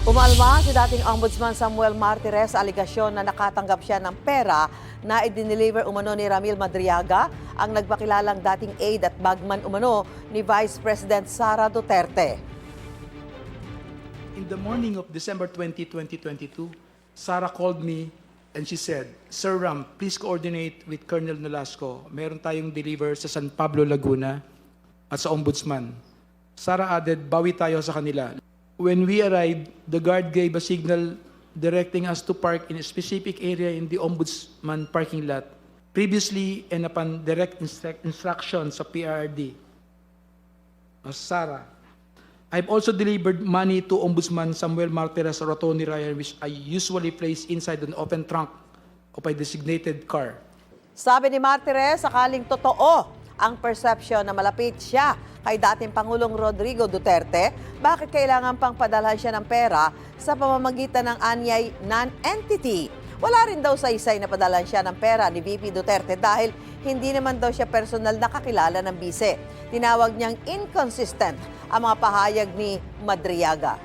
Umalma si dating Ombudsman Samuel Martires sa aligasyon na nakatanggap siya ng pera na idineliver umano ni Ramil Madriaga, ang nagpakilalang dating aide at bagman umano ni Vice President Sara Duterte. In the morning of December 20, 2022, Sara called me and she said, "Sir Ram, please coordinate with Colonel Nolasco. Meron tayong deliver sa San Pablo, Laguna at sa Ombudsman." Sara added, "Bawi tayo sa kanila." When we arrived, the guard gave a signal directing us to park in a specific area in the Ombudsman parking lot. Previously and upon direct instruction sa PRD. Sara, I've also delivered money to Ombudsman Samuel Martires or Tony Ryan, which I usually place inside an open trunk of a designated car. Sabi ni Martires, sakaling totoo ang perception na malapit siya kay dating Pangulong Rodrigo Duterte, bakit kailangan pang padalhan siya ng pera sa pamamagitan ng anyay non-entity? Wala rin daw saysay na padalhan siya ng pera ni VP Duterte dahil hindi naman daw siya personal na kakilala ng bise. Tinawag niyang inconsistent ang mga pahayag ni Madriaga.